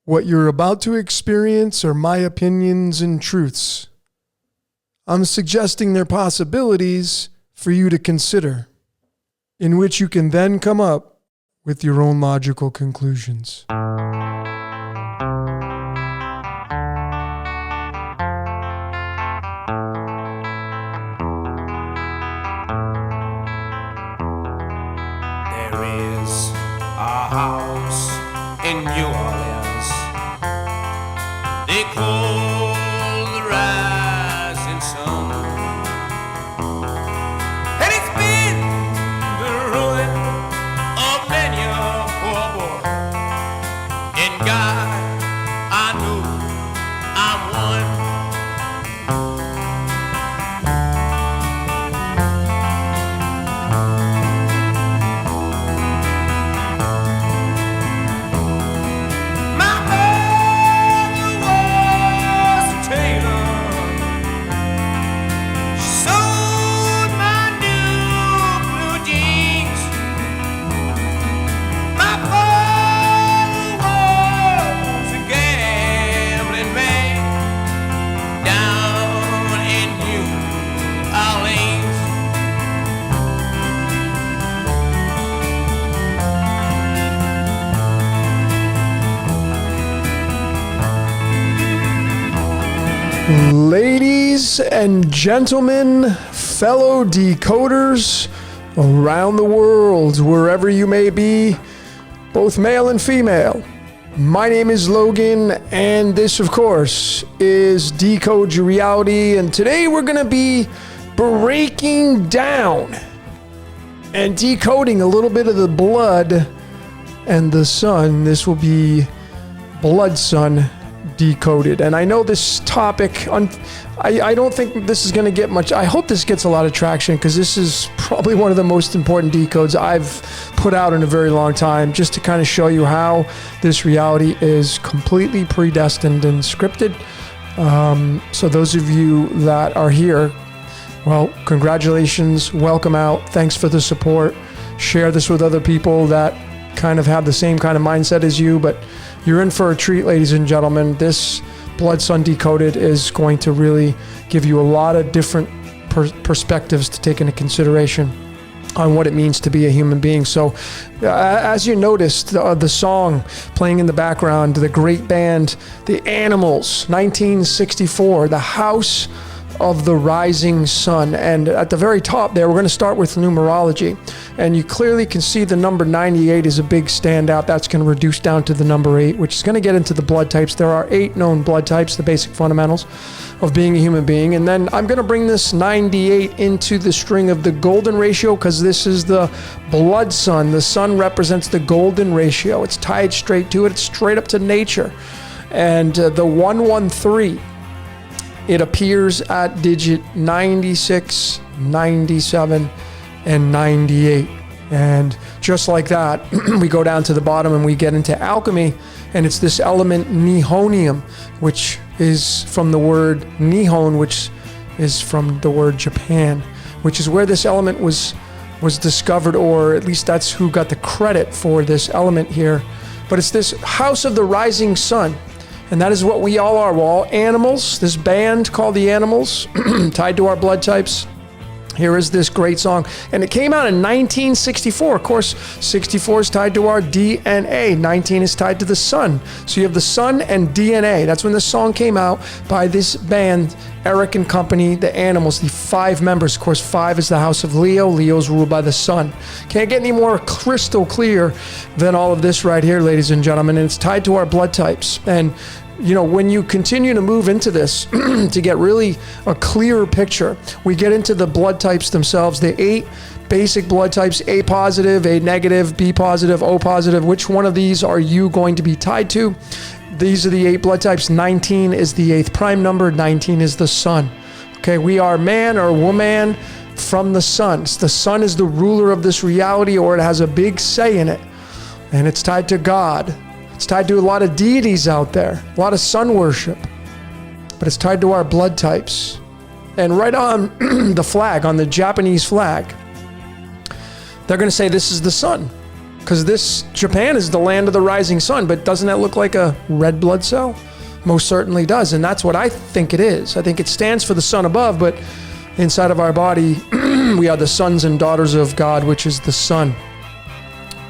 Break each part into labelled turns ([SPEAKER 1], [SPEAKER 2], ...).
[SPEAKER 1] What you're about to experience are my opinions and truths. I'm suggesting they're possibilities for you to consider, in which you can then come up with your own logical conclusions.
[SPEAKER 2] There is a house in New Orleans they call the rising sun, and it's been the ruin of many a poor boy. In God I know I'm one.
[SPEAKER 1] Ladies and gentlemen, fellow decoders around the world, wherever you may be, both male and female, my name is Logan, and this, of course, is Decode Your Reality, and today we're going to be breaking down and decoding a little bit of the blood and the sun. This will be Blood Sun Decoded. And I know this topic, I don't think this is going to get much. I hope this gets a lot of traction because this is probably one of the most important decodes I've put out in a very long time, just to kind of show you how this reality is completely predestined and scripted. So those of you that are here, well, congratulations, welcome out, thanks for the support. Share this with other people that kind of have the same kind of mindset as you, but you're in for a treat, ladies and gentlemen. This Blood Sun Decoded is going to really give you a lot of different perspectives to take into consideration on what it means to be a human being. So as you noticed, the song playing in the background, the great band, The Animals, 1964, The House of the Rising Sun. And at the very top there, we're going to start with numerology. And you clearly can see the number 98 is a big standout. That's going to reduce down to the number 8, which is going to get into the blood types. There are 8 known blood types, the basic fundamentals of being a human being. And then I'm going to bring this 98 into the string of the golden ratio, because this is the blood sun. The sun represents the golden ratio. It's tied straight to it. It's straight up to nature. And the 113, it appears at digit 96, 97, and 98. And just like that, we go down to the bottom and we get into alchemy, and it's this element nihonium, which is from the word Nihon, which is from the word Japan, which is where this element was discovered, or at least that's who got the credit for this element here. But it's this house of the rising sun. And that is what we all are. We're all animals. This band called The Animals, tied to our blood types. Here is this great song. And it came out in 1964. Of course, 64 is tied to our DNA. 19 is tied to the sun. So you have the sun and DNA. That's when the song came out by this band, Eric and Company, The Animals, the 5 members. Of course, 5 is the house of Leo. Leo's ruled by the sun. Can't get any more crystal clear than all of this right here, ladies and gentlemen. And it's tied to our blood types. And you know, when you continue to move into this to get really a clearer picture, we get into the blood types themselves, the 8 basic blood types: A positive, A negative, B positive, O positive. Which one of these are you going to be tied to? These are the 8 blood types. 19 is the 8th prime number. 19 is the sun. Okay, we are man or woman from the sun. The sun is the ruler of this reality, or it has a big say in it. And it's tied to God. It's tied to a lot of deities out there, a lot of sun worship, but it's tied to our blood types. And right on the flag, on the Japanese flag, they're going to say this is the sun. Because this Japan is the land of the rising sun, but doesn't that look like a red blood cell? Most certainly does, and that's what I think it is. I think it stands for the sun above, but inside of our body, we are the sons and daughters of God, which is the sun.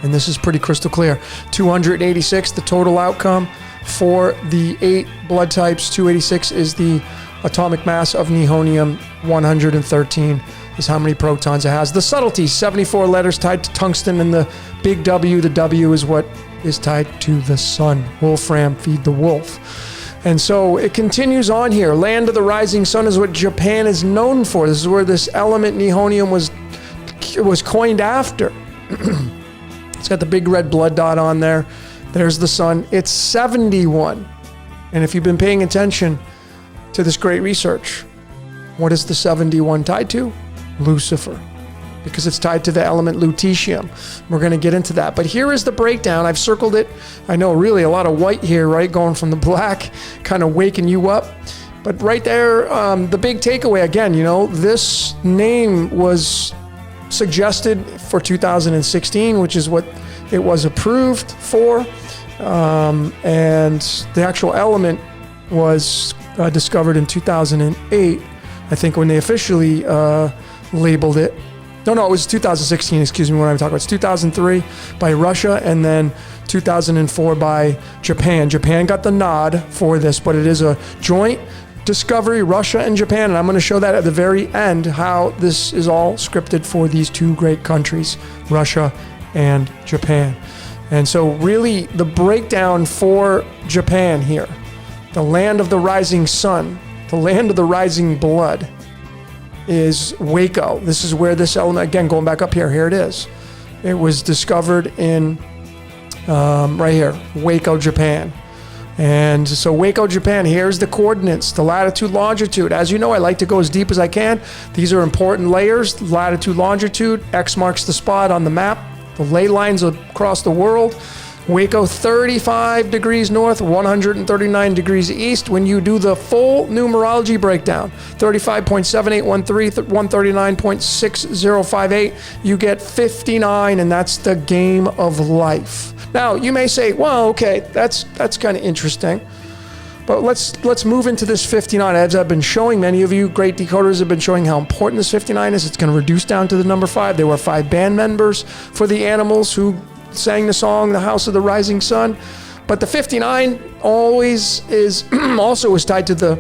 [SPEAKER 1] And this is pretty crystal clear. 286, the total outcome for the 8 blood types. 286 is the atomic mass of nihonium. 113 is how many protons it has. The subtlety, 74 letters tied to tungsten, and the big W, the W is what is tied to the sun. Wolfram, feed the wolf. And so it continues on here. Land of the rising sun is what Japan is known for. This is where this element nihonium was coined after. It's got the big red blood dot on there. There's the sun. It's 71. And if you've been paying attention to this great research, what is the 71 tied to? Lucifer. Because it's tied to the element lutetium. We're going to get into that. But here is the breakdown. I've circled it. I know really a lot of white here, right? Going from the black, kind of waking you up. But right there, the big takeaway, again, this name was suggested for 2016, which is what it was approved for. And the actual element was discovered in 2008, I think, when they officially labeled it. No, it was 2016, excuse me, what I'm talking about. It's 2003 by Russia, and then 2004 by Japan. Japan got the nod for this, but it is a joint discovery, Russia and Japan, and I'm going to show that at the very end, how this is all scripted for these two great countries, Russia and Japan. And so really the breakdown for Japan here, the land of the rising sun, the land of the rising blood, is Waco. This is where this element, again, going back up here it is. It was discovered in, right here, Waco, Japan. And so Waco, Japan, here's the coordinates, the latitude, longitude. As you know, I like to go as deep as I can. These are important layers, latitude, longitude. X marks the spot on the map. The ley lines across the world. Waco, 35 degrees north, 139 degrees east. When you do the full numerology breakdown, 35.7813, 139.6058, you get 59, and that's the game of life. Now, you may say, well, okay, that's kind of interesting. But let's move into this 59. As I've been showing, many of you great decoders have been showing how important this 59 is. It's going to reduce down to the number 5. There were 5 band members for the Animals who sang the song, The House of the Rising Sun. But the 59 always is also is tied to the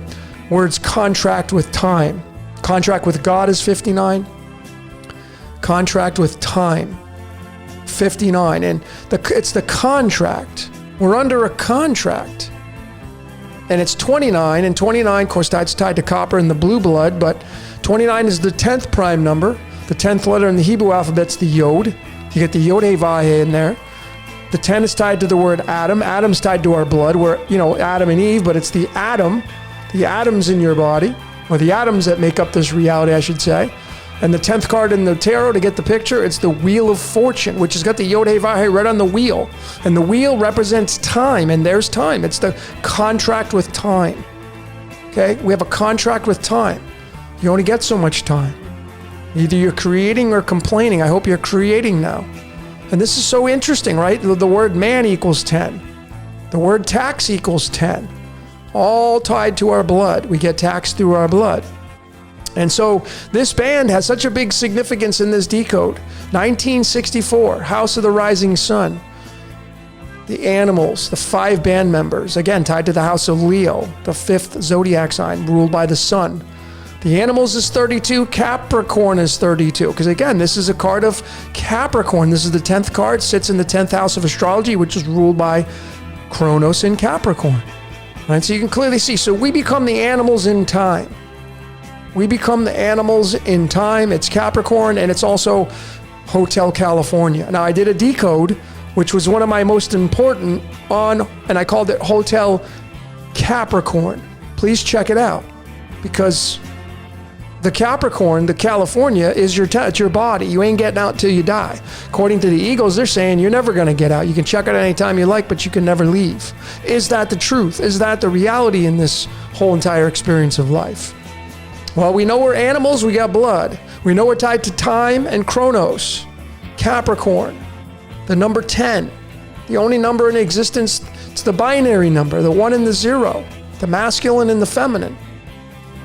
[SPEAKER 1] words contract with time. Contract with God is 59. Contract with time, 59. And it's the contract. We're under a contract. And it's 29, and 29, of course, that's tied to copper and the blue blood, but 29 is the 10th prime number. The 10th letter in the Hebrew alphabet's the Yod. You get the Yod He Vav He in there. The 10 is tied to the word Adam. Adam's tied to our blood. We're, Adam and Eve, but it's the atoms in your body, or the atoms that make up this reality, I should say. And the 10th card in the tarot, to get the picture, it's the Wheel of Fortune, which has got the Yod He Vav He right on the wheel. And the wheel represents time, and there's time. It's the contract with time. Okay? We have a contract with time. You only get so much time. Either you're creating or complaining. I hope you're creating now. And this is so interesting, right? The word man equals 10. The word tax equals 10. All tied to our blood. We get taxed through our blood. And so this band has such a big significance in this decode. 1964, House of the Rising Sun. The Animals, the 5 band members, again tied to the House of Leo, the 5th zodiac sign, ruled by the sun. The Animals is 32, Capricorn is 32. Because again, this is a card of Capricorn. This is the 10th card, sits in the 10th house of astrology, which is ruled by Kronos in Capricorn. Right, so you can clearly see. So we become the animals in time. We become the animals in time. It's Capricorn, and it's also Hotel California. Now, I did a decode, which was one of my most important and I called it Hotel Capricorn. Please check it out, because the Capricorn, the California, is it's your body. You ain't getting out till you die. According to the Eagles, they're saying you're never going to get out. You can check it anytime you like, but you can never leave. Is that the truth? Is that the reality in this whole entire experience of life? Well, we know we're animals, we got blood. We know we're tied to time and Kronos, Capricorn. The number 10, the only number in existence, it's the binary number, the 1 and the 0, the masculine and the feminine.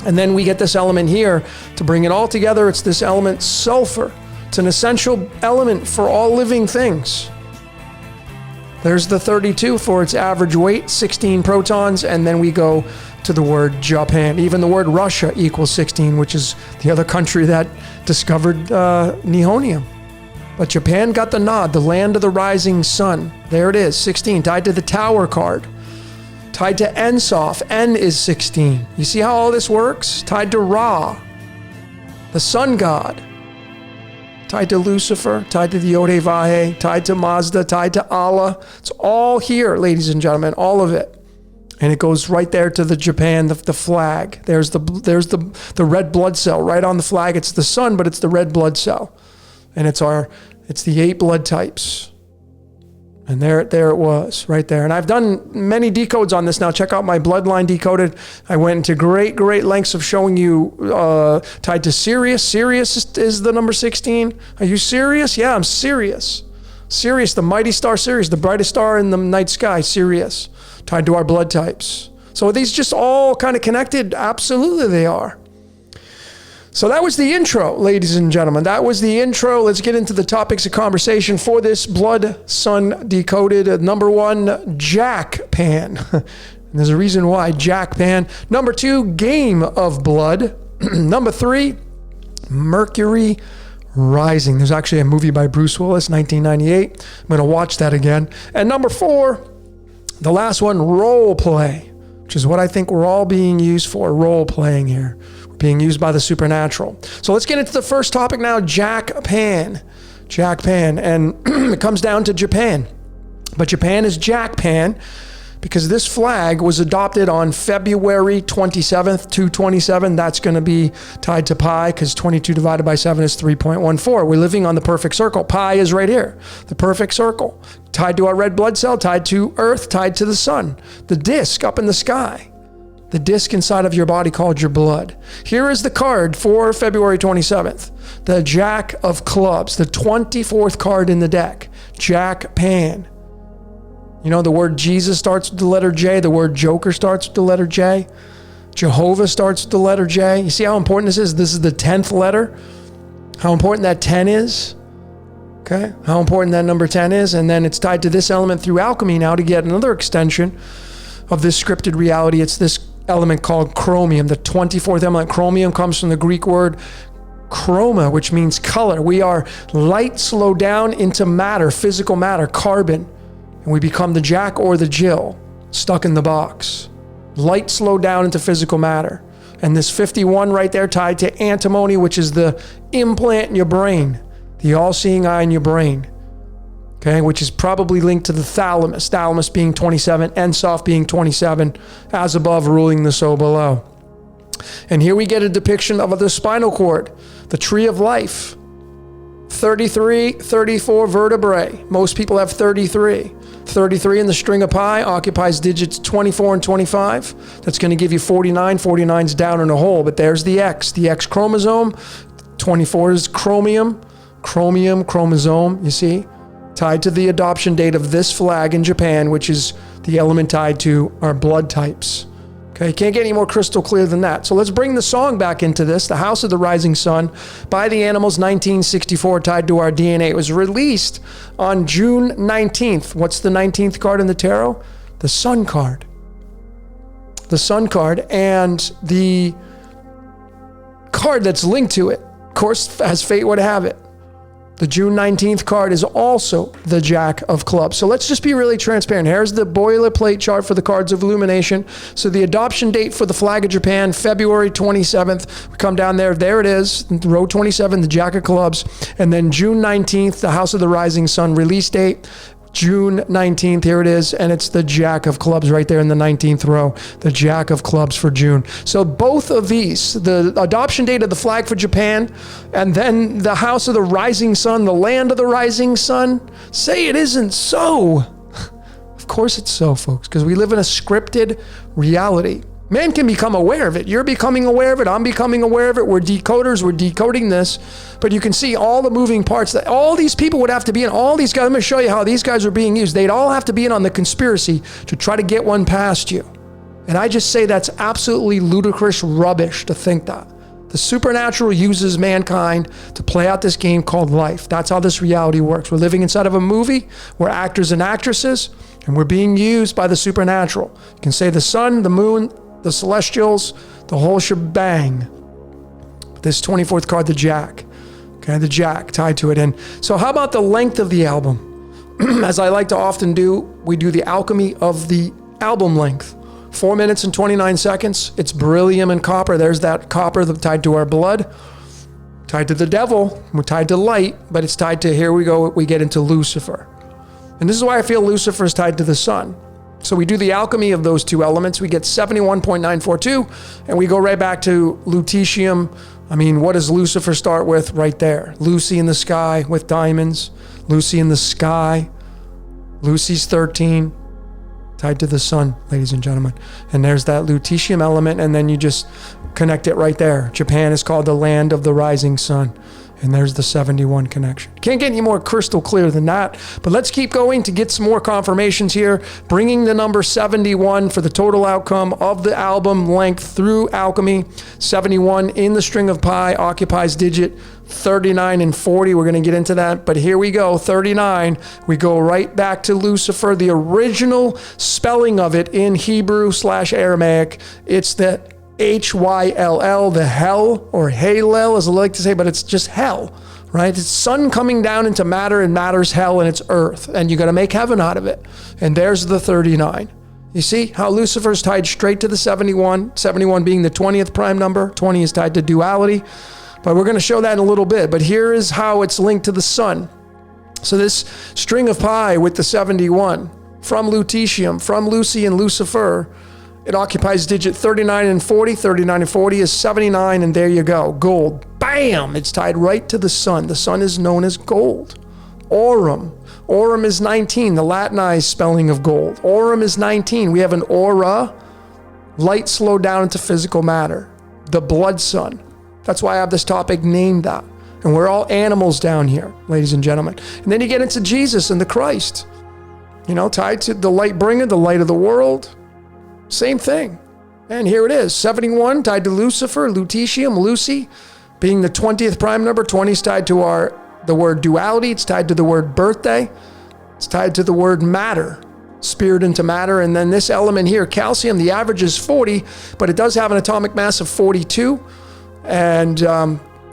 [SPEAKER 1] And then we get this element here to bring it all together. It's this element sulfur. It's an essential element for all living things. There's the 32 for its average weight, 16 protons, and then we go to the word Japan. Even the word Russia equals 16, which is the other country that discovered nihonium. But Japan got the nod, the land of the rising sun. There it is, 16, tied to the Tower card. Tied to Ensof, N is 16. You see how all this works? Tied to Ra, the sun god. Tied to Lucifer, tied to the Yod Vahe, tied to Mazda, tied to Allah. It's all here, ladies and gentlemen, all of it. And it goes right there to the Japan, the flag. There's the red blood cell right on the flag. It's the sun, but it's the red blood cell. And it's the 8 blood types. And there it was, right there. And I've done many decodes on this now. Check out my Bloodline Decoded. I went into great lengths of showing you tied to Sirius. Sirius is the number 16. Are you serious? Yeah, I'm serious. Sirius, the mighty star Sirius, the brightest star in the night sky, Sirius, tied to our blood types. So are these just all kind of connected? Absolutely they are. So that was the intro, ladies and gentlemen. That was the intro. Let's get into the topics of conversation for this Blood Sun Decoded. Number 1, Jack Pan. And there's a reason why, Jack Pan. Number 2, Game of Blood. Number 3, Mercury Rising. There's actually a movie by Bruce Willis, 1998. I'm going to watch that again. And number 4, the last one, role play, which is what I think we're all being used for, role playing here. Being used by the supernatural. So let's get into the first topic now, Jack Pan. Jack Pan. And it comes down to Japan. But Japan is Jack Pan because this flag was adopted on February 27th, 227. That's going to be tied to pi because 22 divided by 7 is 3.14. We're living on the perfect circle. Pi is right here, the perfect circle. Tied to our red blood cell, tied to Earth, tied to the sun. The disk up in the sky. The disc inside of your body called your blood. Here is the card for February 27th. The Jack of Clubs, the 24th card in the deck. Jack Pan. You know, the word Jesus starts with the letter J. The word Joker starts with the letter J. Jehovah starts with the letter J. You see how important this is? This is the 10th letter. How important that 10 is. Okay? How important that number 10 is. And then it's tied to this element through alchemy now to get another extension of this scripted reality. It's this element called chromium. The 24th element, chromium, comes from the Greek word chroma, which means color. We are light slowed down into matter, physical matter, carbon, and we become the Jack or the Jill stuck in the box. Light slowed down into physical matter. And this 51 right there tied to antimony, which is the implant in your brain, the all-seeing eye in your brain. Okay, which is probably linked to the thalamus. Thalamus being 27, Ensof being 27, as above ruling the so below. And here we get a depiction of the spinal cord, the tree of life. 33, 34 vertebrae. Most people have 33. 33 in the string of pi occupies digits 24 and 25. That's going to give you 49. 49's down in a hole, but there's the X chromosome. 24 is chromium, chromosome, you see? Tied to the adoption date of this flag in Japan, which is the element tied to our blood types. Okay, can't get any more crystal clear than that. So let's bring the song back into this, The House of the Rising Sun by the Animals, 1964, tied to our DNA. It was released on June 19th. What's the 19th card in the tarot? The Sun card. The Sun card, and the card that's linked to it, of course, as fate would have it, the June 19th card is also the Jack of Clubs. So let's just be really transparent. Here's the boilerplate chart for the cards of illumination. So the adoption date for the flag of Japan, February 27th. We come down there. There it is, row 27, the Jack of Clubs. And then June 19th, the House of the Rising Sun release date. June 19th, here it is, and it's the Jack of Clubs right there in the 19th row, the Jack of Clubs for June. So both of these, the adoption date of the flag for Japan, and then the House of the Rising Sun, the land of the rising sun, say it isn't so. Of course it's so, folks, because we live in a scripted reality. Man can become aware of it. You're becoming aware of it. I'm becoming aware of it. We're decoders. We're decoding this. But you can see all the moving parts that all these people would have to be in. All these guys, I'm going to show you how these guys are being used. They'd all have to be in on the conspiracy to try to get one past you. And I just say that's absolutely ludicrous rubbish to think that. The supernatural uses mankind to play out this game called life. That's how this reality works. We're living inside of a movie. We're actors and actresses, and we're being used by the supernatural. You can say the sun, the moon, the celestials, the whole shebang. This 24th card, the Jack. Okay, the Jack tied to it. And so how about the length of the album? As I like to often do, we do the alchemy of the album length. 4 minutes and 29 seconds. It's beryllium and copper. There's that copper tied to our blood, tied to the devil. We're tied to light, but it's tied to, here we go, we get into Lucifer. And this is why I feel Lucifer is tied to the sun. So we do the alchemy of those two elements. We get 71.942, and we go right back to lutetium. I mean, what does Lucifer start with? Right there. Lucy in the sky with diamonds. Lucy in the sky. Lucy's 13. Tied to the sun, ladies and gentlemen. And there's that lutetium element, and then you just connect it right there. Japan is called the land of the rising sun. And there's the 71 connection. Can't get any more crystal clear than that. But let's keep going to get some more confirmations here. Bringing the number 71 for the total outcome of the album length through alchemy. 71 in the string of pi occupies digit 39 and 40. We're going to get into that. But here we go. 39. We go right back to Lucifer. The original spelling of it in Hebrew/Aramaic. It's the Hyll, the hell, or Halel as I like to say, but it's just hell, right? It's sun coming down into matter, and matter's hell, and it's earth, and you got to make heaven out of it. And there's the 39. You see how Lucifer's tied straight to the 71, 71 being the 20th prime number. 20 is tied to duality, but we're going to show that in a little bit. But here is how it's linked to the sun. So this string of pi with the 71 from lutetium, from Lucy and Lucifer, it occupies digit 39 and 40. 39 and 40 is 79, and there you go. Gold. Bam! It's tied right to the sun. The sun is known as gold. Aurum. Aurum is 19, the Latinized spelling of gold. Aurum is 19. We have an aura, light slowed down into physical matter. The blood sun. That's why I have this topic named that. And we're all animals down here, ladies and gentlemen. And then you get into Jesus and the Christ. You know, tied to the light bringer, the light of the world. Same thing. And here it is. 71 tied to Lucifer, lutetium, Lucy, being the 20th prime number. 20 is tied to the word duality. It's tied to the word birthday. It's tied to the word matter, spirit into matter. And then this element here, calcium, the average is 40, but it does have an atomic mass of 42. And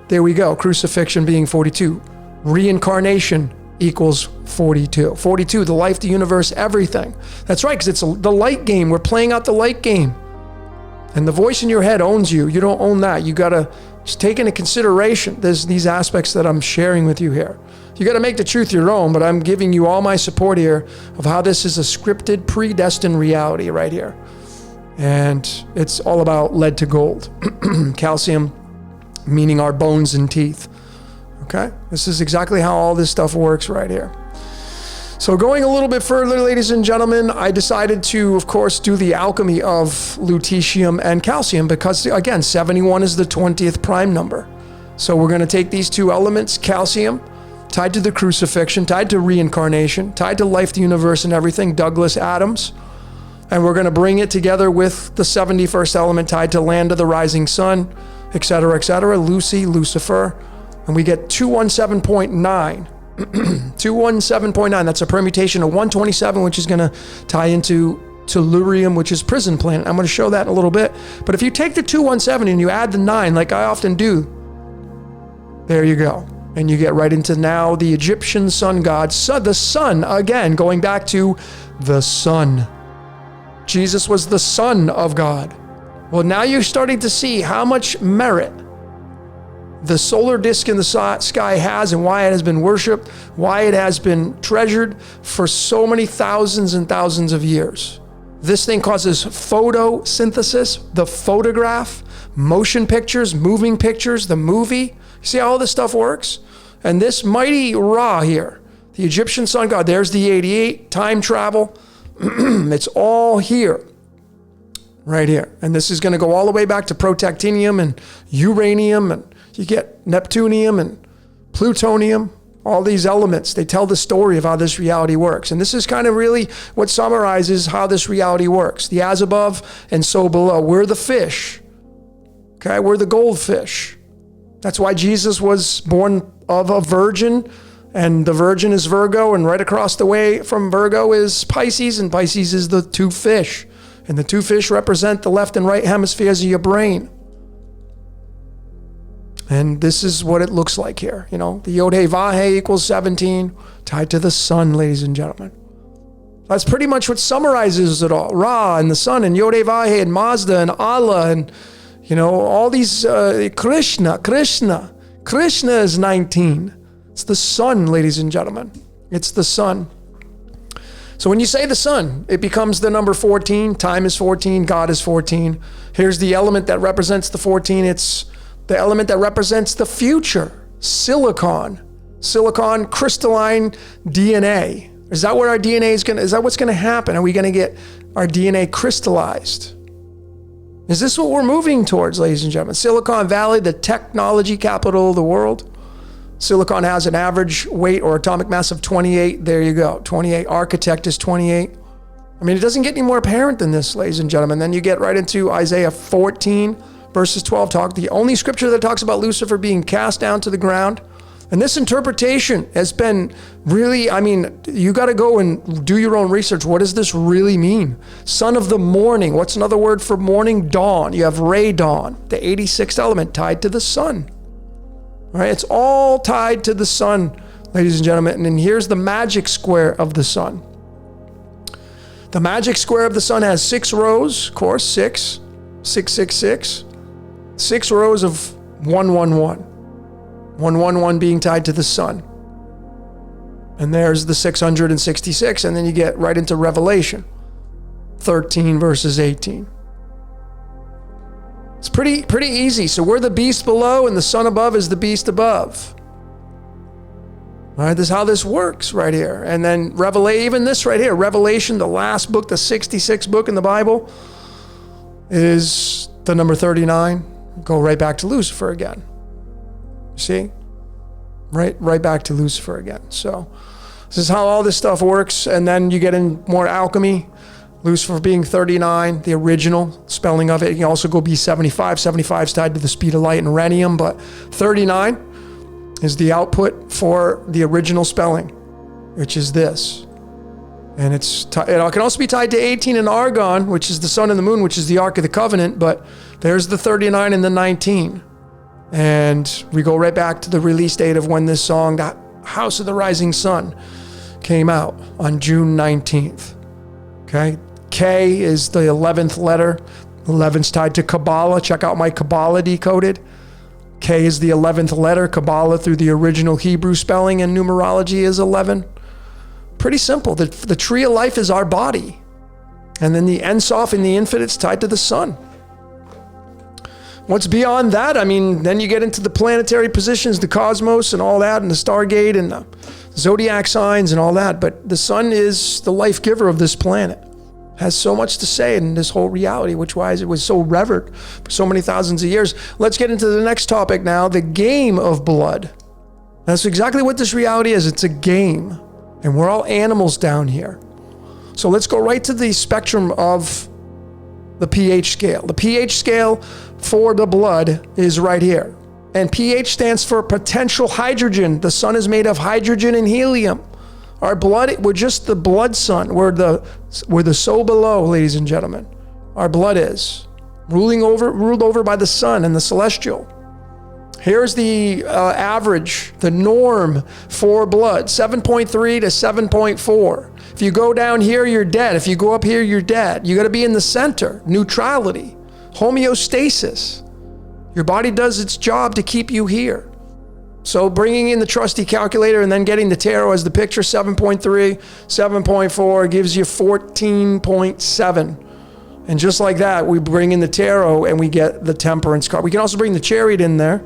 [SPEAKER 1] there we go. Crucifixion being 42. Reincarnation equals 42. 42, the life, the universe, everything. That's right, because it's the light game. We're playing out the light game. And the voice in your head owns you. You don't own that. You got to just take into consideration these aspects that I'm sharing with you here. You got to make the truth your own, but I'm giving you all my support here of how this is a scripted, predestined reality right here. And it's all about lead to gold. Calcium, meaning our bones and teeth. Okay, this is exactly how all this stuff works right here. So going a little bit further, ladies and gentlemen, I decided to, of course, do the alchemy of lutetium and calcium because, again, 71 is the 20th prime number. So we're going to take these two elements, calcium, tied to the crucifixion, tied to reincarnation, tied to life, the universe, and everything, Douglas Adams, and we're going to bring it together with the 71st element tied to land of the rising sun, etc., Lucy, Lucifer. And we get 217.9. 217.9. That's a permutation of 127, which is going to tie into Tellurium, which is prison planet. I'm going to show that in a little bit. But if you take the 217 and you add the 9, like I often do, there you go. And you get right into now the Egyptian sun god. So the sun, again, going back to the sun. Jesus was the son of God. Well, now you're starting to see how much merit the solar disk in the sky has and why it has been worshipped, why it has been treasured for so many thousands and thousands of years. This thing causes photosynthesis, the photograph, motion pictures, moving pictures, the movie. You see how all this stuff works? And this mighty Ra here, the Egyptian sun god, there's the 88, time travel. It's all here. right here. And this is going to go all the way back to protactinium and uranium, and you get neptunium and plutonium, all these elements. They tell the story of how this reality works. And this is kind of really what summarizes how this reality works. The as above and so below. We're the fish. Okay, we're the goldfish. That's why Jesus was born of a virgin, and the virgin is Virgo, and right across the way from Virgo is Pisces, and Pisces is the two fish. And the two fish represent the left and right hemispheres of your brain. And this is what it looks like here. You know, the Yod-Heh-Vah-Heh equals 17, tied to the sun, ladies and gentlemen. That's pretty much what summarizes it all. Ra and the sun and Yod-Heh-Vah-Heh and Mazda and Allah and, you know, all these, Krishna is 19. It's the sun, ladies and gentlemen. It's the sun. So when you say the sun, it becomes the number 14. Time is 14. God is 14. Here's the element that represents the 14. It's the element that represents the future. Silicon. Silicon, crystalline DNA. Is that where our DNA is that what's going to happen? Are we going to get our DNA crystallized? Is this what we're moving towards, ladies and gentlemen? Silicon Valley, the technology capital of the world. Silicon has an average weight or atomic mass of 28. There you go. 28. Architect is 28. I mean, it doesn't get any more apparent than this, ladies and gentlemen. Then you get right into Isaiah 14, verses 12. The only scripture that talks about Lucifer being cast down to the ground. And this interpretation has been really, I mean, you got to go and do your own research. What does this really mean? Son of the morning. What's another word for morning? Dawn. You have radon, the 86th element tied to the sun. All right, it's all tied to the sun, ladies and gentlemen. And then here's the magic square of the sun. The magic square of the sun has 6 rows, of course, 6, 6, 6, 6. 6 rows of 1, 1, 1. 1, 1, 1 being tied to the sun. And there's the 666, and then you get right into Revelation 13 verses 18. It's pretty easy. So we're the beast below, and the sun above is the beast above. All right, this is how this works right here. And then even this right here, Revelation, the last book, the 66th book in the Bible, is the number 39. Go right back to Lucifer again. See? Right back to Lucifer again. So this is how all this stuff works. And then you get in more alchemy. Lucifer being 39, the original spelling of it. You can also go B75. 75 is tied to the speed of light and rhenium, but 39 is the output for the original spelling, which is this. And it can also be tied to 18 in Argon, which is the sun and the moon, which is the Ark of the Covenant, but there's the 39 and the 19. And we go right back to the release date of when this song, The House of the Rising Sun, came out on June 19th. Okay? K is the 11th letter. 11's tied to Kabbalah. Check out my Kabbalah Decoded. K is the 11th letter. Kabbalah through the original Hebrew spelling and numerology is 11. Pretty simple. The tree of life is our body. And then the Ein Sof in the infinite's tied to the sun. What's beyond that? I mean, then you get into the planetary positions, the cosmos and all that, and the Stargate and the zodiac signs and all that. But the sun is the life giver of this planet. Has so much to say in this whole reality, which why it was so revered for so many thousands of years. Let's get into the next topic now, the game of blood. That's exactly what this reality is. It's a game. And we're all animals down here. So let's go right to the spectrum of the pH scale. The pH scale for the blood is right here. And pH stands for potential hydrogen. The sun is made of hydrogen and helium. Our blood, we're just the blood sun. We're the so below, ladies and gentlemen. Our blood is ruled over by the sun and the celestial. Here's the average, the norm for blood, 7.3 to 7.4. If you go down here, you're dead. If you go up here, you're dead. You got to be in the center, neutrality, homeostasis. Your body does its job to keep you here. So bringing in the trusty calculator and then getting the tarot as the picture, 7.3, 7.4 gives you 14.7. And just like that, we bring in the tarot and we get the temperance card. We can also bring the chariot in there.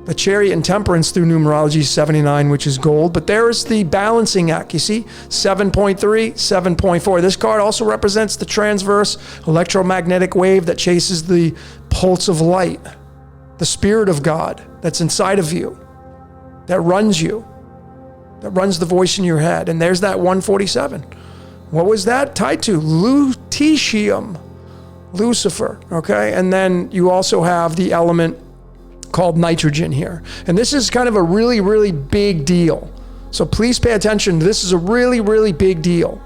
[SPEAKER 1] The chariot and temperance through numerology is 79, which is gold. But there is the balancing act. You see, 7.3, 7.4. This card also represents the transverse electromagnetic wave that chases the pulse of light, the spirit of God that's inside of you, that runs you, that runs the voice in your head. And there's that 147. What was that tied to? Lutetium, Lucifer, okay? And then you also have the element called nitrogen here. And this is kind of a really, really big deal. So please pay attention. This is a really, really big deal.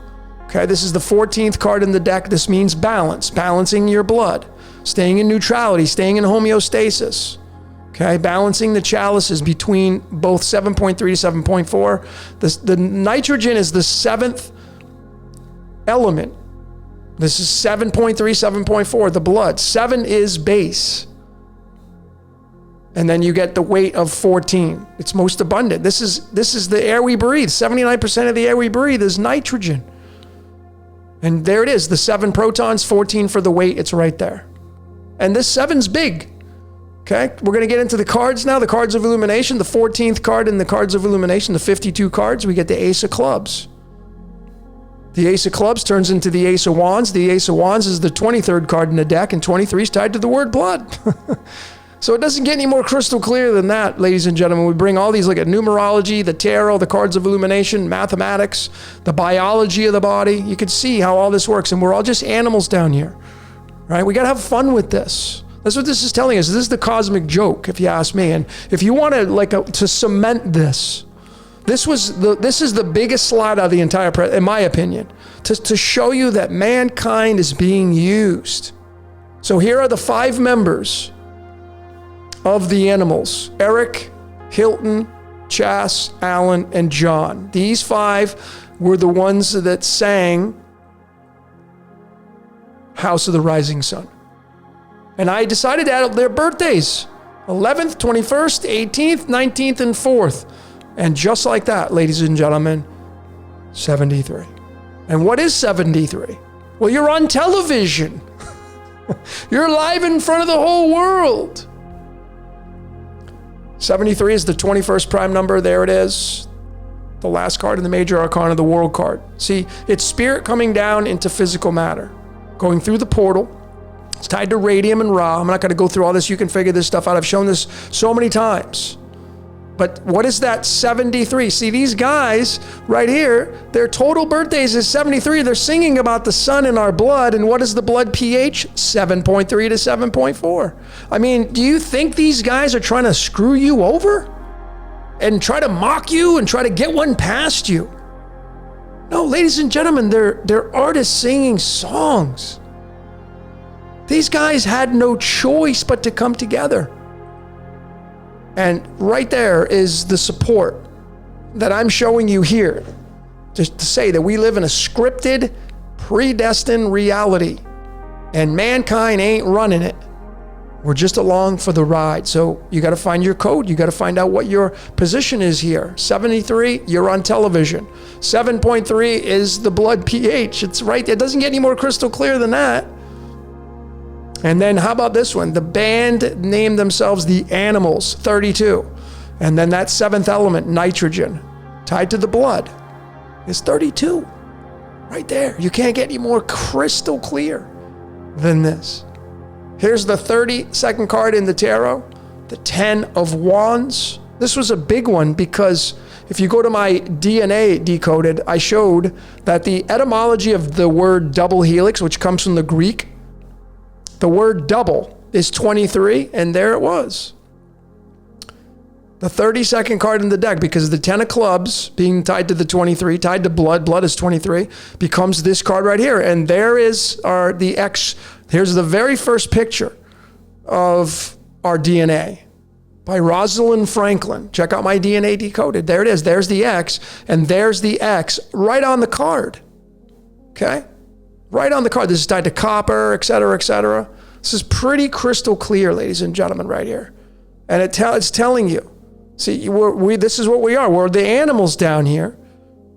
[SPEAKER 1] Okay, this is the 14th card in the deck. This means balance, balancing your blood, staying in neutrality, staying in homeostasis. Okay, balancing the chalices between both 7.3 to 7.4. The nitrogen is the 7th element. This is 7.3, 7.4, the blood. 7 is base. And then you get the weight of 14. It's most abundant. This is the air we breathe. 79% of the air we breathe is nitrogen. And there it is, the 7 protons, 14 for the weight. It's right there. And this 7's big. Okay, we're going to get into the cards now, the cards of illumination. The 14th card in the cards of illumination, the 52 cards, we get the Ace of Clubs. The Ace of Clubs turns into the Ace of Wands. The Ace of Wands is the 23rd card in the deck, and 23 is tied to the word blood. So it doesn't get any more crystal clear than that, ladies and gentlemen. We bring all these, look at numerology, the tarot, the cards of illumination, mathematics, the biology of the body. You can see how all this works, and we're all just animals down here, right? We got to have fun with this. That's what this is telling us. This is the cosmic joke, if you ask me. And if you want to to cement this, this is the biggest slide out of the entire, in my opinion, to show you that mankind is being used. So here are the 5 members of the animals: Eric, Hilton, Chas, Alan, and John. These 5 were the ones that sang House of the Rising Sun. And I decided to add their birthdays: 11th, 21st, 18th, 19th, and 4th. And just like that, ladies and gentlemen, 73. And what is 73? Well, you're on television. You're live in front of the whole world. 73 is the 21st prime number. There it is. The last card in the major arcana, the world card. See, it's spirit coming down into physical matter, going through the portal. It's tied to radium and Ra. I'm not going to go through all this. You can figure this stuff out. I've shown this so many times. But what is that 73? See, these guys right here, their total birthdays is 73. They're singing about the sun in our blood. And what is the blood pH? 7.3 to 7.4. I mean, do you think these guys are trying to screw you over and try to mock you and try to get one past you? No, ladies and gentlemen, they're artists singing songs. These guys had no choice but to come together. And right there is the support that I'm showing you here, just to say that we live in a scripted, predestined reality, and mankind ain't running it. We're just along for the ride. So you got to find your code. You got to find out what your position is here. 73, you're on television. 7.3 is the blood pH. It's right. It doesn't get any more crystal clear than that. And then how about this one? The band named themselves the Animals, 32. And then that 7th element, nitrogen, tied to the blood, is 32. Right there. You can't get any more crystal clear than this. Here's the 32nd card in the tarot, the 10 of Wands. This was a big one because if you go to my DNA Decoded, I showed that the etymology of the word double helix, which comes from the Greek, the word double is 23, and there it was. The 32nd card in the deck, because the 10 of clubs being tied to the 23, tied to blood, blood is 23, becomes this card right here. And there is the X. Here's the very first picture of our DNA by Rosalind Franklin. Check out my DNA Decoded. There it is. There's the X, and there's the X right on the card. Okay? Right on the card. This is tied to copper, et cetera, et cetera. This is pretty crystal clear, ladies and gentlemen, right here. And it's telling you. See, this is what we are. We're the animals down here.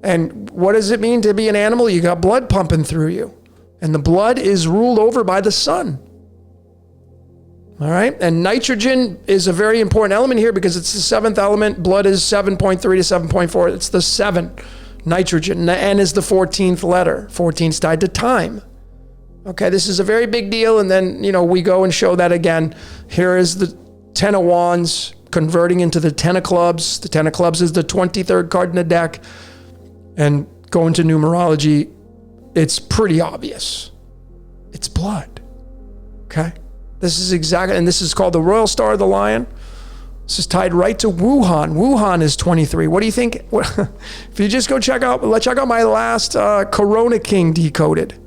[SPEAKER 1] And what does it mean to be an animal? You got blood pumping through you. And the blood is ruled over by the sun. All right. And nitrogen is a very important element here because it's the seventh element. Blood is 7.3 to 7.4. It's the 7, nitrogen. The N is the 14th letter. 14 is tied to time. Okay, this is a very big deal. And then, we go and show that again. Here is the 10 of wands converting into the 10 of clubs. The 10 of clubs is the 23rd card in the deck. And going to numerology, it's pretty obvious. It's blood. Okay? This is exactly, and this is called the Royal Star of the Lion. This is tied right to Wuhan. Wuhan is 23. What do you think? If you just check out my last Corona King Decoded.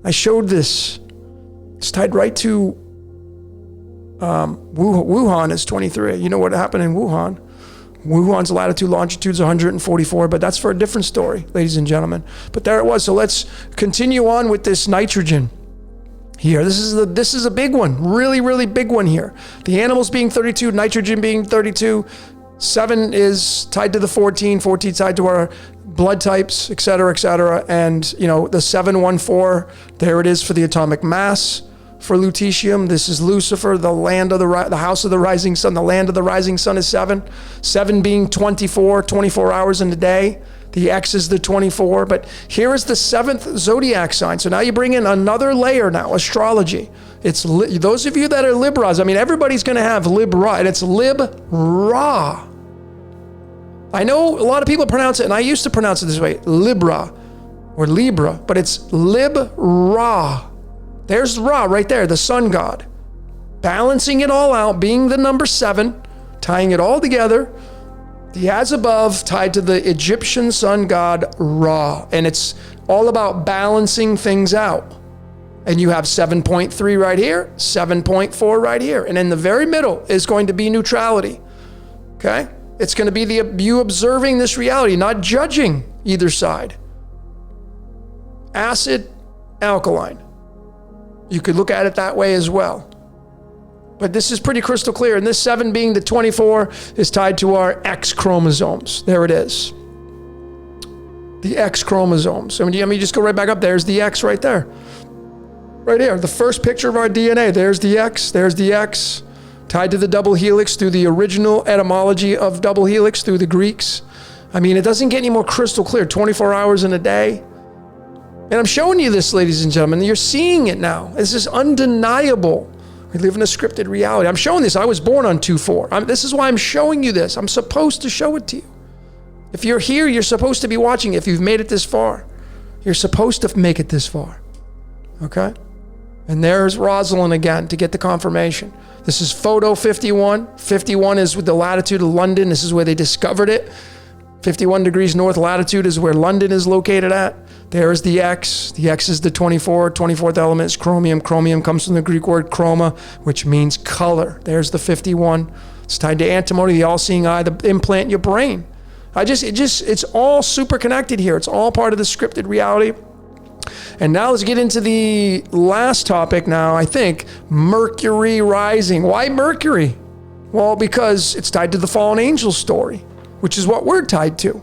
[SPEAKER 1] I showed this. It's tied right to Wuhan is 23. You know what happened in Wuhan? Wuhan's latitude, longitude is 144, but that's for a different story, ladies and gentlemen. But there it was. So let's continue on with this nitrogen. Here, this is a big one, really, really big one here. The animals being 32, nitrogen being 32, 7 is tied to the 14 tied to our blood types, et cetera, and the 714, there it is for the atomic mass for lutetium. This is Lucifer, the house of the rising sun. The land of the rising sun is 7. 7 being 24 hours in a day. The X is the 24, but here is the 7th zodiac sign. So now you bring in another layer now, astrology. It's those of you that are Libras. I mean, everybody's going to have Libra, and it's Lib-Ra. I know a lot of people pronounce it, and I used to pronounce it this way, Libra or Libra, but it's Lib-Ra. There's Ra right there, the sun god. Balancing it all out, being the number 7, tying it all together. The as above tied to the Egyptian sun god Ra. And it's all about balancing things out. And you have 7.3 right here, 7.4 right here. And in the very middle is going to be neutrality. Okay? It's going to be you observing this reality, not judging either side. Acid, alkaline. You could look at it that way as well. But this is pretty crystal clear. And this 7 being the 24 is tied to our X chromosomes. There it is. The X chromosomes. So let me just go right back up. There's the X right there. Right here. The first picture of our DNA. There's the X. There's the X. Tied to the double helix through the original etymology of double helix through the Greeks. I mean, it doesn't get any more crystal clear. 24 hours in a day. And I'm showing you this, ladies and gentlemen. You're seeing it now. This is undeniable. We live in a scripted reality. I'm showing this. I was born on 2/4. This is why I'm showing you this. I'm supposed to show it to you. If you're here, you're supposed to be watching. If you've made it this far, you're supposed to make it this far. Okay? And there's Rosalind again to get the confirmation. This is photo 51. 51 is with the latitude of London. This is where they discovered it. 51 degrees north latitude is where London is located at. There is the X. The X is the 24. 24th element is chromium. Chromium comes from the Greek word chroma, which means color. There's the 51. It's tied to antimony, the all-seeing eye, the implant in your brain. It's all super connected here. It's all part of the scripted reality. And now let's get into the last topic now, I think, Mercury rising. Why Mercury? Well, because it's tied to the fallen angel story, which is what we're tied to.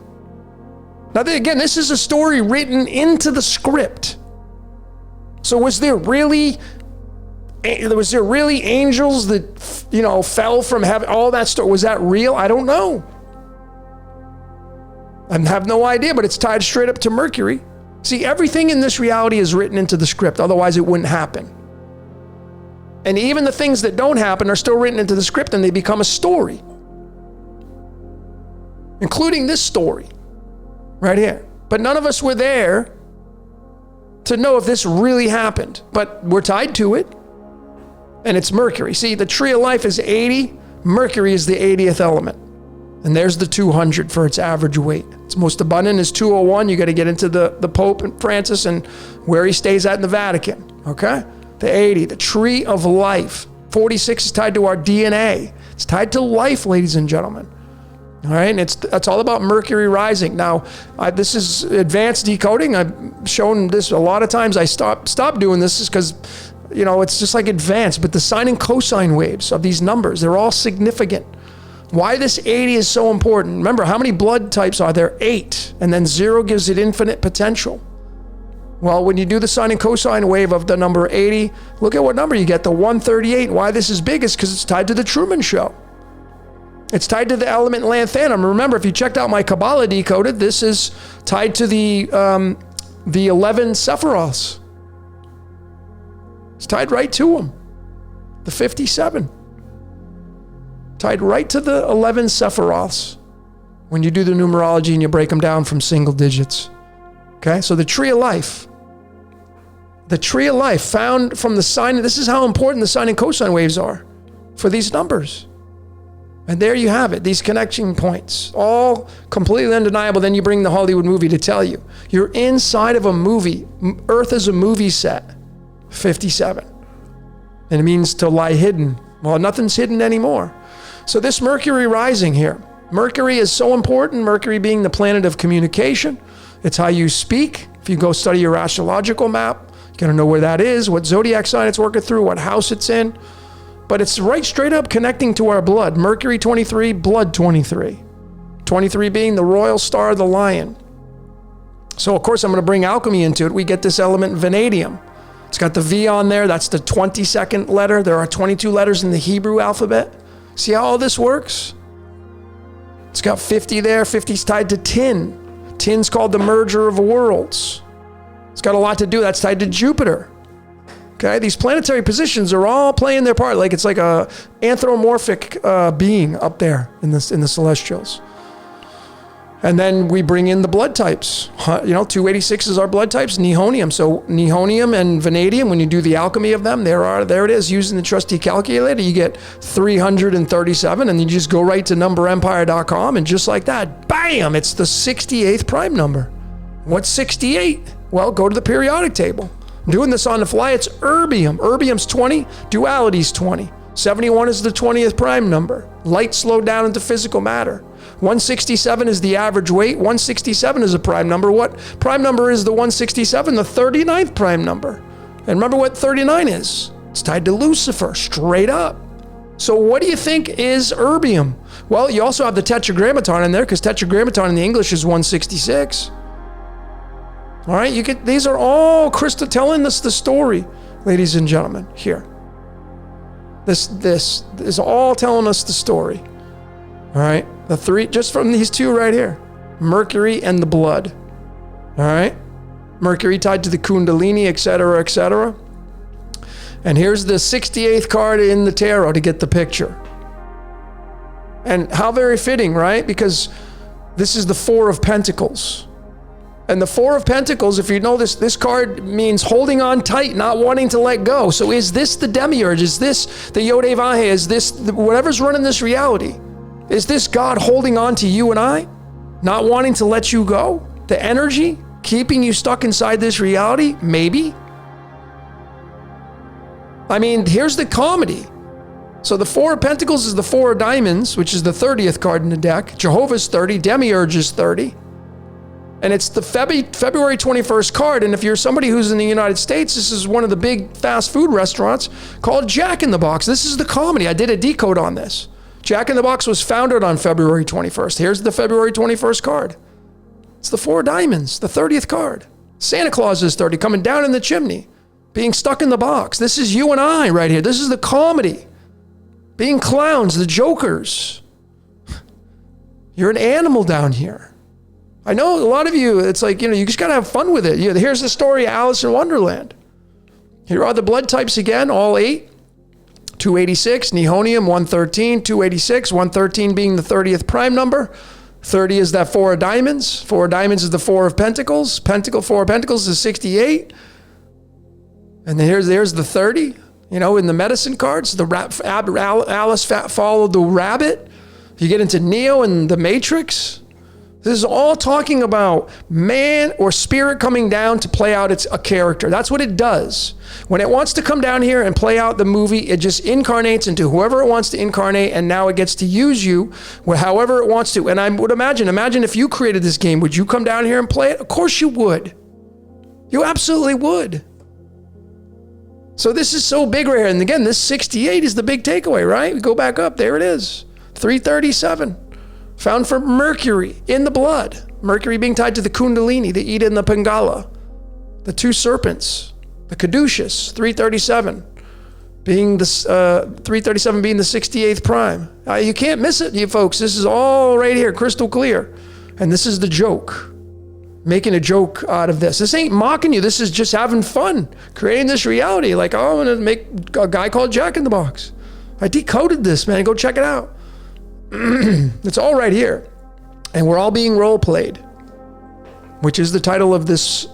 [SPEAKER 1] Now, again, this is a story written into the script. So was there really angels that, fell from heaven? All that story, was that real? I don't know. I have no idea, but it's tied straight up to Mercury. See, everything in this reality is written into the script, otherwise it wouldn't happen. And even the things that don't happen are still written into the script and they become a story. Including this story right here. But none of us were there to know if this really happened, but we're tied to it. And it's Mercury. See, the tree of life is 80. Mercury is the 80th element. And there's the 200 for its average weight. Its most abundant is 201. You got to get into the Pope and Francis and where he stays at in the Vatican. Okay? The 80, the tree of life. 46 is tied to our DNA. It's tied to life, ladies and gentlemen. All right, and it's all about Mercury rising. Now, this is advanced decoding. I've shown this a lot of times. I stopped doing this because, it's just like advanced. But the sine and cosine waves of these numbers, they're all significant. Why this 80 is so important. Remember, how many blood types are there? 8. And then 0 gives it infinite potential. Well, when you do the sine and cosine wave of the number 80, look at what number you get, the 138. Why this is big is because it's tied to the Truman Show. It's tied to the element lanthanum. Remember, if you checked out my Kabbalah Decoded, this is tied to the 11 Sephiroths. It's tied right to them. The 57. Tied right to the 11 Sephiroths when you do the numerology and you break them down from single digits. Okay, so the tree of life. The tree of life found from the sine. This is how important the sine and cosine waves are for these numbers. And there you have it, these connection points, all completely undeniable. Then you bring the Hollywood movie to tell you. You're inside of a movie. Earth is a movie set, 57. And it means to lie hidden. Well, nothing's hidden anymore. So this Mercury rising here, Mercury is so important, Mercury being the planet of communication. It's how you speak. If you go study your astrological map, you're gonna know where that is, what zodiac sign it's working through, what house it's in. But it's right straight up connecting to our blood. Mercury 23, blood 23. 23 being the royal star of the lion. So of course I'm gonna bring alchemy into it. We get this element vanadium. It's got the V on there, that's the 22nd letter. There are 22 letters in the Hebrew alphabet. See how all this works? It's got 50 there, 50's tied to tin. Tin's called the merger of worlds. It's got a lot to do, that's tied to Jupiter. Okay, these planetary positions are all playing their part. Like it's like a anthropomorphic being up there in the celestials. And then we bring in the blood types. 286 is our blood types, nihonium. So nihonium and vanadium, when you do the alchemy of them, there it is. Using the trusty calculator, you get 337, and you just go right to numberempire.com, and just like that, bam, it's the 68th prime number. What's 68? Well, go to the periodic table. I'm doing this on the fly. It's erbium. Erbium's 20, duality's 20. 71 is the 20th prime number. Light slowed down into physical matter. 167 is the average weight. 167 is a prime number. What prime number is the 167? The 39th prime number. And remember what 39 is? It's tied to Lucifer, straight up. So what do you think is erbium? Well, you also have the tetragrammaton in there, because tetragrammaton in the English is 166. All right, these are all crystal telling us the story, ladies and gentlemen, here. This is all telling us the story. All right, the three, just from these two right here, Mercury and the blood. All right, Mercury tied to the Kundalini, etc., etc. And here's the 68th card in the tarot to get the picture. And how very fitting, right? Because this is the Four of Pentacles. And the Four of Pentacles, if you know this card means holding on tight, not wanting to let go. So is this the demiurge? Is this the Yod-Heh-Vah-Heh? Is this whatever's running this reality? Is this God holding on to you and I, not wanting to let you go? The energy keeping you stuck inside this reality? Maybe. I mean, here's the comedy. So the Four of Pentacles is the Four of Diamonds, which is the 30th card in the deck. Jehovah's 30, Demiurge is 30. And it's the February 21st card. And if you're somebody who's in the United States, this is one of the big fast food restaurants called Jack in the Box. This is the comedy. I did a decode on this. Jack in the Box was founded on February 21st. Here's the February 21st card. It's the Four of Diamonds, the 30th card. Santa Claus is 30, coming down in the chimney, being stuck in the box. This is you and I right here. This is the comedy. Being clowns, the jokers. You're an animal down here. I know a lot of you, it's like, you just got to have fun with it. Here's the story of Alice in Wonderland. Here are the blood types again, all 8. 286, nihonium, 113, 286, 113 being the 30th prime number. 30 is that Four of Diamonds. Four of Diamonds is the Four of Pentacles. Four of Pentacles is 68. And then there's the 30, in the medicine cards. Alice followed the rabbit. You get into Neo and the Matrix. This is all talking about man or spirit coming down to play out a character. That's what it does. When it wants to come down here and play out the movie, it just incarnates into whoever it wants to incarnate, and now it gets to use you however it wants to. And I would imagine if you created this game, would you come down here and play it? Of course you would. You absolutely would. So this is so big right here. And again, this 68 is the big takeaway, right? We go back up. There it is. 337. Found for Mercury in the blood. Mercury being tied to the Kundalini, the Ida and the Pingala. The two serpents, the caduceus, 337, being the 337 being the 68th prime. You can't miss it, you folks. This is all right here, crystal clear. And this is the joke. Making a joke out of this. This ain't mocking you. This is just having fun, creating this reality. Like, oh, I'm gonna make a guy called Jack in the Box. I decoded this, man. Go check it out. It's all right here. And we're all being role played, which is the title of this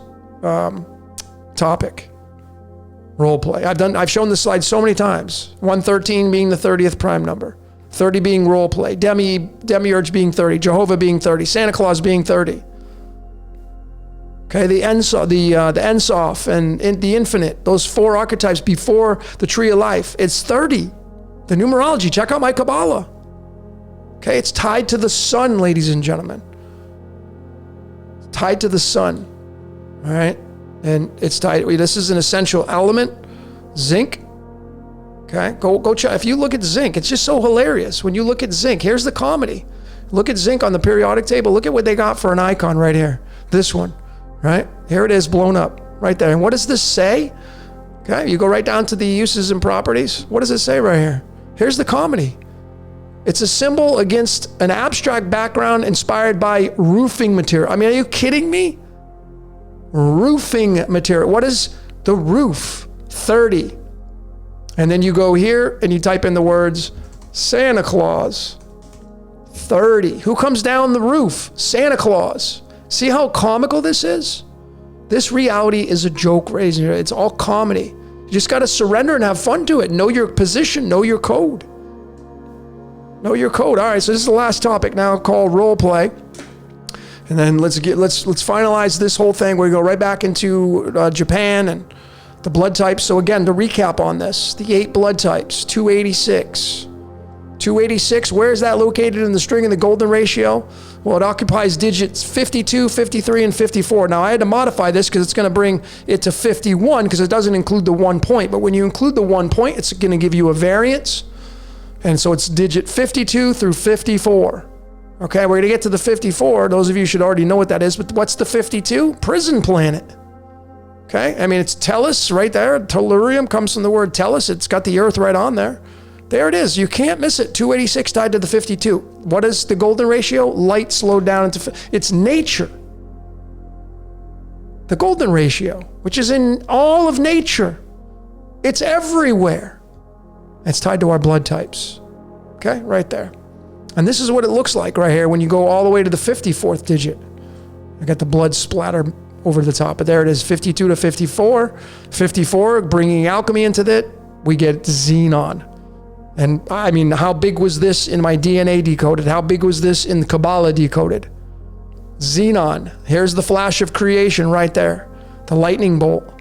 [SPEAKER 1] topic. Role play. I've shown this slide so many times. 113 being the 30th prime number. 30 being role play. Demiurge being 30. Jehovah being 30. Santa Claus being 30. Okay, the Ensof and the infinite, those four archetypes before the tree of life, it's 30. The numerology, check out my Kabbalah. Okay, it's tied to the sun, ladies and gentlemen. It's tied to the sun, all right? And it's tied, this is an essential element, zinc. Okay, go check. If you look at zinc, it's just so hilarious. When you look at zinc, here's the comedy. Look at zinc on the periodic table. Look at what they got for an icon right here. This one. Right? Here it is blown up right there. And what does this say? Okay, you go right down to the uses and properties. What does it say right here? Here's the comedy. It's a symbol against an abstract background inspired by roofing material. I mean, are you kidding me? Roofing material. What is the roof? 30. And then you go here and you type in the words Santa Claus. 30. Who comes down the roof? Santa Claus. See how comical this is? This reality is a joke, raising it. It's all comedy. You just got to surrender and have fun to it. Know your position, know your code. Know your code. All right, so this is the last topic now called role play. And then let's finalize this whole thing. We go right back into Japan and the blood types. So again, to recap on this, the 8 blood types, 286. 286, where is that located in the string in the golden ratio? Well, it occupies digits 52, 53, and 54. Now, I had to modify this because it's going to bring it to 51 because it doesn't include the 1 point. But when you include the 1 point, it's going to give you a variance. And so it's digit 52 through 54. Okay, we're going to get to the 54. Those of you should already know what that is. But what's the 52? Prison planet. Okay, I mean, it's Tellus right there. Tellurium comes from the word Tellus. It's got the Earth right on there. There it is. You can't miss it. 286 tied to the 52. What is the golden ratio? Light slowed down into... It's nature. The golden ratio, which is in all of nature. It's everywhere. It's tied to our blood types. Okay, right there. And this is what it looks like right here when you go all the way to the 54th digit. I got the blood splatter over the top, but there it is, 52 to 54. 54, bringing alchemy into that, we get xenon. And I mean, how big was this in my DNA decoded? How big was this in the Kabbalah decoded? Xenon. Here's the flash of creation right there. The lightning bolt.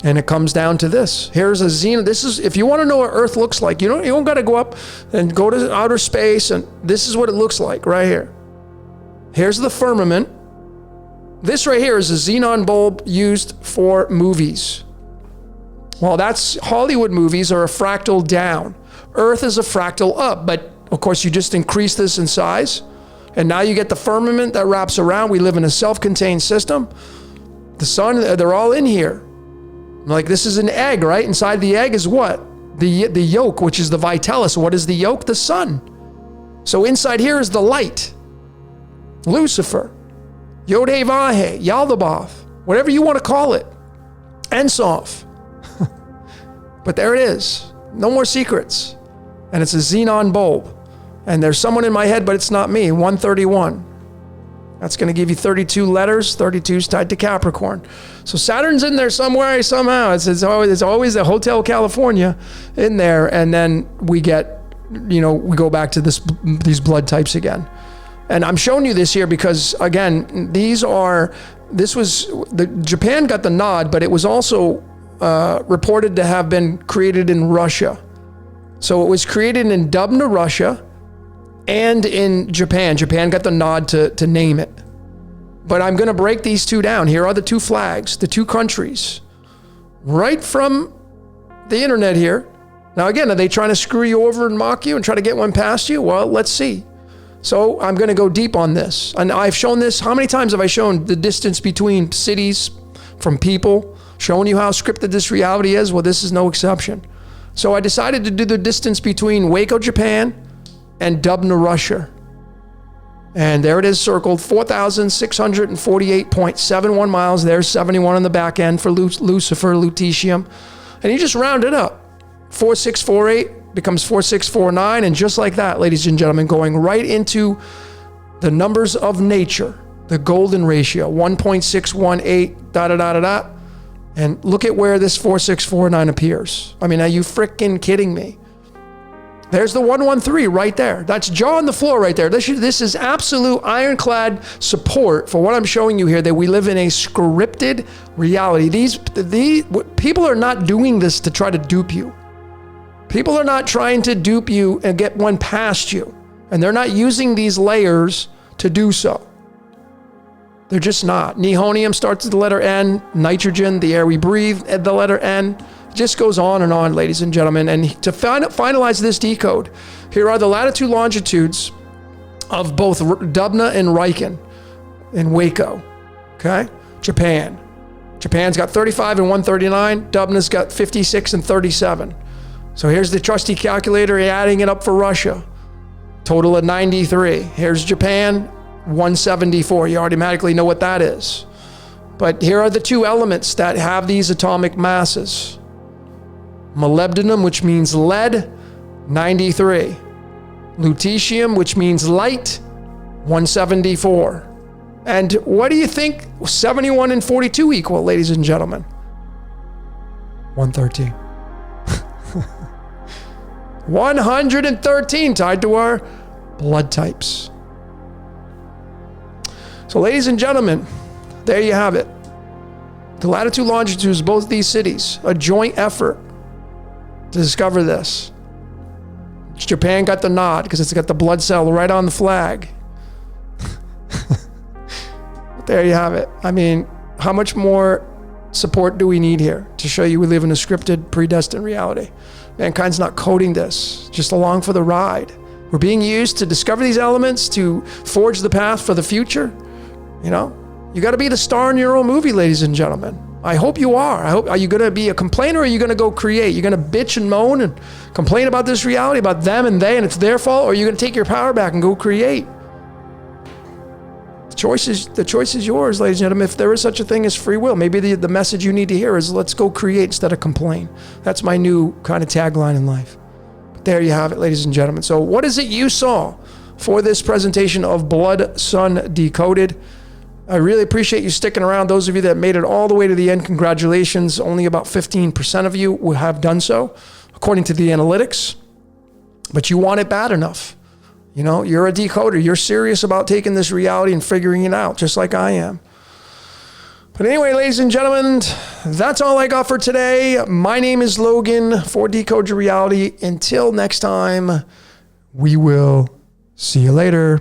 [SPEAKER 1] And it comes down to this. Here's a xenon. This is, if you want to know what Earth looks like, you don't got to go up and go to outer space. And this is what it looks like right here. Here's the firmament. This right here is a xenon bulb used for movies. Well, that's Hollywood movies are a fractal down. Earth is a fractal up, but of course you just increase this in size. And now you get the firmament that wraps around. We live in a self-contained system. The sun, they're all in here. Like this is an egg, right? Inside the egg is what? The yolk, which is the vitellus. What is the yolk? The sun. So inside here is the light. Lucifer, Yod-Heh-Vah-Heh, Yaldabaoth, whatever you want to call it. Ensof. But there it is. No more secrets. And it's a xenon bulb. And there's someone in my head, but it's not me. 131. That's going to give you 32 letters. 32 is tied to Capricorn. So Saturn's in there somewhere, somehow. It's always a Hotel California in there. And then we get, we go back to these blood types again. And I'm showing you this here because, again, Japan got the nod, but it was also reported to have been created in Russia. So it was created in Dubna, Russia, and in Japan. Japan got the nod to name it. But I'm going to break these two down. Here are the two flags, the two countries, right from the internet here. Now, again, are they trying to screw you over and mock you and try to get one past you? Well, let's see. So I'm going to go deep on this. And I've shown this. How many times have I shown the distance between cities, from people showing you how scripted this reality is. Well, this is no exception. So I decided to do the distance between Waco, Japan and Dubna, Russia. And there it is circled, 4,648.71 miles. There's 71 on the back end for Lucifer, lutetium. And you just round it up. 4648 becomes 4649. And just like that, ladies and gentlemen, going right into the numbers of nature, the golden ratio, 1.618, da-da-da-da-da. And look at where this 4649 appears. I mean, are you freaking kidding me? There's the 113 right there. That's jaw on the floor right there. This is absolute ironclad support for what I'm showing you here, that we live in a scripted reality. These people are not doing this to try to dupe you. People are not trying to dupe you and get one past you. And they're not using these layers to do so. They're just not. Nihonium starts with the letter N. Nitrogen, the air we breathe, at the letter N. It just goes on and on, ladies and gentlemen. And to finalize this decode, here are the latitude longitudes of both Dubna and Riken in Waco. Okay? Japan. Japan's got 35 and 139. Dubna's got 56 and 37. So here's the trusty calculator adding it up for Russia. Total of 93. Here's Japan, 174. You automatically know what that is. But here are the two elements that have these atomic masses. Molybdenum, which means lead, 93. Lutetium, which means light, 174. And what do you think 71 and 42 equal, ladies and gentlemen? 113. 113 tied to our blood types. So, ladies and gentlemen, there you have it. The latitude longitudes of both these cities, a joint effort to discover this. Japan got the nod because it's got the blood cell right on the flag. There you have it. I mean, how much more support do we need here to show you we live in a scripted, predestined reality? Mankind's not coding this, just along for the ride. We're being used to discover these elements, to forge the path for the future. You know, you got to be the star in your own movie, ladies and gentlemen. I hope you are. Are you going to be a complainer, or are you going to go create? You're going to bitch and moan and complain about this reality, about them and they, and it's their fault, or are you going to take your power back and go create? The choice is yours, ladies and gentlemen. If there is such a thing as free will, maybe the message you need to hear is let's go create instead of complain. That's my new kind of tagline in life. But there you have it, ladies and gentlemen. So what is it you saw for this presentation of Blood Sun Decoded? I really appreciate you sticking around. Those of you that made it all the way to the end, congratulations. Only about 15% of you will have done so, according to the analytics. But you want it bad enough. You know, you're a decoder. You're serious about taking this reality and figuring it out, just like I am. But anyway, ladies and gentlemen, that's all I got for today. My name is Logan for Decode Your Reality. Until next time, we will see you later.